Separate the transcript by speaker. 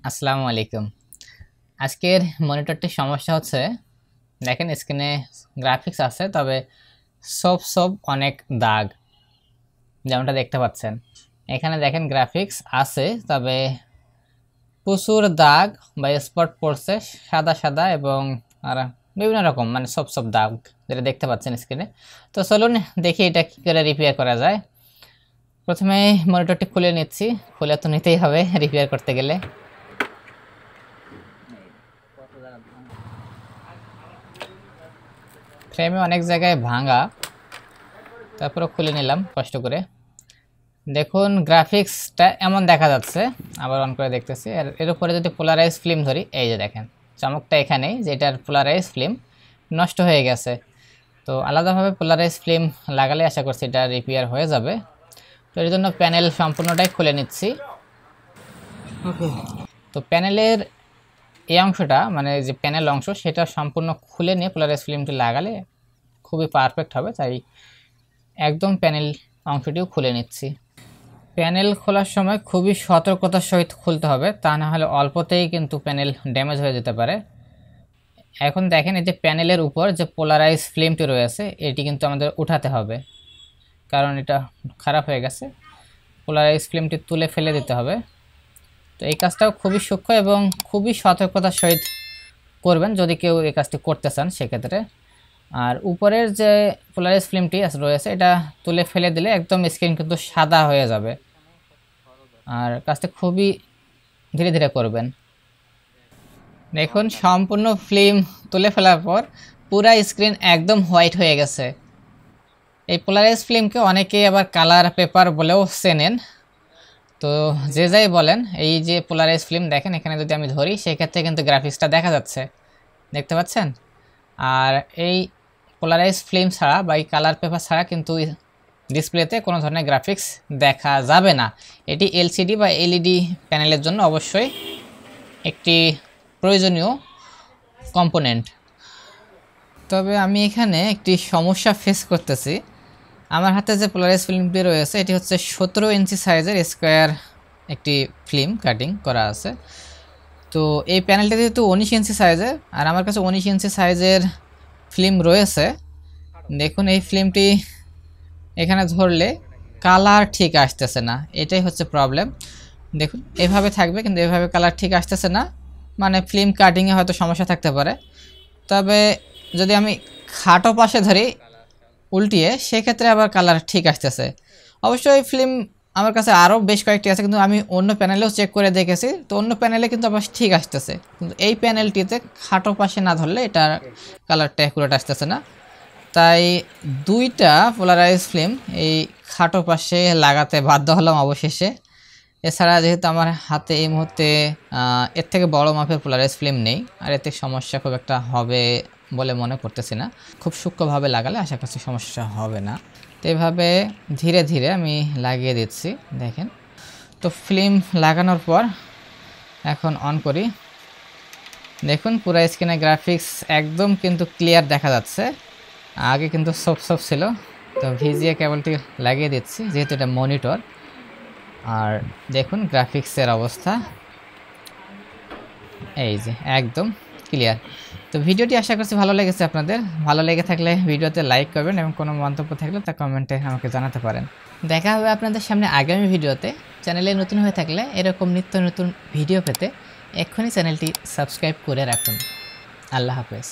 Speaker 1: আসসালামু আলাইকুম। আজকের মনিটরটির সমস্যা হচ্ছে, দেখেন স্ক্রিনে গ্রাফিক্স আছে, তবে সব অনেক দাগ, যেমনটা দেখতে পাচ্ছেন। এখানে দেখেন গ্রাফিক্স আছে, তবে প্রচুর দাগ বা স্পট পড়ছে, সাদা সাদা এবং আর বিভিন্ন রকম, মানে সব দাগ যেটা দেখতে পাচ্ছেন স্ক্রিনে। তো চলুন দেখি এটা কী করে রিপেয়ার করা যায়। প্রথমে মনিটরটি খুলে নিচ্ছি, খুলে তো নিতেই হবে রিপেয়ার করতে গেলে। ফ্রেমে অনেক জায়গায় ভাঙা, তারপরে খুলে নিলাম কষ্ট করে। দেখুন গ্রাফিক্সটা এমন দেখা যাচ্ছে, আবার অন করে দেখতেছি। আর এর উপরে যদি পোলারাইজ ফিল্ম ধরি, এই যে দেখেন চমকটা এখানেই যে এটার পোলারাইজ ফিল্ম নষ্ট হয়ে গেছে। তো আলাদাভাবে পোলারাইজ ফিল্ম লাগালে আশা করছি এটা রিপেয়ার হয়ে যাবে। তো এর জন্য প্যানেল সম্পূর্ণটাই খুলে নিচ্ছি। ওকে, তো প্যানেলের এই অংশটা, মানে যে প্যানেল অংশ, সেটা সম্পূর্ণ খুলে নিয়ে পোলারাইজ ফিল্মটি লাগালে খুবই পারফেক্ট হবে। তাই একদম প্যানেল অংশটিও খুলে নিচ্ছি। প্যানেল খোলার সময় খুবই সতর্কতার সহিত খুলতে হবে, তা না হলে অল্পতেই কিন্তু প্যানেল ড্যামেজ হয়ে যেতে পারে। এখন দেখেন এই যে প্যানেলের উপর যে পোলারাইজ ফিল্মটি রয়েছে, এটি কিন্তু আমাদের উঠাতে হবে, কারণ এটা খারাপ হয়ে গেছে। পোলারাইজ ফিল্মটি তুলে ফেলে দিতে হবে। তো এই কাজটাও খুবই সূক্ষ্ম এবং খুবই সতর্কতার সহিত করবেন যদি কেউ এই কাজটি করতে চান সেক্ষেত্রে। আর উপরের যে পোলারাইজ ফিল্মটি রয়েছে, এটা তুলে ফেলে দিলে একদম স্ক্রিন কিন্তু সাদা হয়ে যাবে। আর কাজটা খুবই ধীরে ধীরে করবেন। দেখুন সম্পূর্ণ ফিল্ম তুলে ফেলার পর পুরা স্ক্রিন একদম হোয়াইট হয়ে গেছে। এই পোলারাইজ ফিল্মকে অনেকেই আবার কালার পেপার বলেও চেনেন। তো যে যাই বলেন, এই যে পোলারাইজ ফিল্ম দেখেন এখানে যদি আমি ধরি, সেক্ষেত্রে কিন্তু গ্রাফিক্সটা দেখা যাচ্ছে, দেখতে পাচ্ছেন। আর এই পোলারাইজ ফিল্ম ছাড়া বা এই কালার পেপার ছাড়া কিন্তু ডিসপ্লেতে কোনো ধরনের গ্রাফিক্স দেখা যাবে না। এটি এলসিডি বা এলইডি প্যানেলের জন্য অবশ্যই একটি প্রয়োজনীয় কম্পোনেন্ট। তবে আমি এখানে একটি সমস্যা ফেস করতেছি। আমার হাতে যে পোলারাইজ ফিল্মটি রয়েছে, এটি হচ্ছে 17 ইঞ্চি সাইজের স্কোয়ার একটি ফিল্ম কাটিং করা আছে। তো এই প্যানেলটি যেহেতু 19 ইঞ্চি সাইজের, আর আমার কাছে 19 ইঞ্চি সাইজের ফিল্ম রয়েছে। দেখুন এই ফিল্মটি এখানে ধরলে কালার ঠিক আসতেছে না, এটাই হচ্ছে প্রবলেম। দেখুন এভাবে থাকবে, কিন্তু এভাবে কালার ঠিক আসতেছে না, মানে ফিল্ম কাটিংয়ে হয়তো সমস্যা থাকতে পারে। তবে যদি আমি খাটো পাশে ধরি উল্টিয়ে, সেক্ষেত্রে আবার কালার ঠিক আসতেছে। অবশ্যই ফিল্ম আমার কাছে আরও বেশ কয়েকটি আছে, কিন্তু আমি অন্য প্যানেলেও চেক করে দেখেছি, তো অন্য প্যানেলে কিন্তু আবার ঠিক আসতেছে। কিন্তু এই প্যানেলটিতে খাটো পাশে না ধরলে এটার কালারটা অ্যাকুরেট আসতেছে না। তাই দুইটা পোলারাইজ ফিল্ম এই খাটো পাশে লাগাতে বাধ্য হলাম অবশেষে। এছাড়া যেহেতু আমার হাতে এই মুহূর্তে এর থেকে বড় মাপের পোলারাইজ ফিল্ম নেই, আর এতে সমস্যা খুব একটা হবে বলে মনে করতেছি না। খুব সূক্ষ্মভাবে লাগালে আশা করছি সমস্যা হবে না। তো এভাবে ধীরে ধীরে আমি লাগিয়ে দিচ্ছি, দেখেন। তো ফিল্ম লাগানোর পর এখন অন করি। দেখুন পুরো স্ক্রিনে গ্রাফিক্স একদম কিন্তু ক্লিয়ার দেখা যাচ্ছে, আগে কিন্তু সব ছিল। তো ভিজিএ কেবলটি লাগিয়ে দিচ্ছি, যেহেতু এটা মনিটর। আর দেখুন গ্রাফিক্সের অবস্থা এই যে একদম ক্লিয়ার। তো ভিডিওটি আশা করছি ভালো লেগেছে আপনাদের। ভালো লেগে থাকলে ভিডিওতে লাইক করবেন এবং কোনো মন্তব্য থাকলে তা কমেন্টে আমাকে জানাতে পারেন। দেখা হবে আপনাদের সামনে আগামী ভিডিওতে। চ্যানেলে নতুন হয়ে থাকলে এরকম নিত্য নতুন ভিডিও পেতে এক্ষুনি চ্যানেলটি সাবস্ক্রাইব করে রাখুন। আল্লাহ হাফেজ।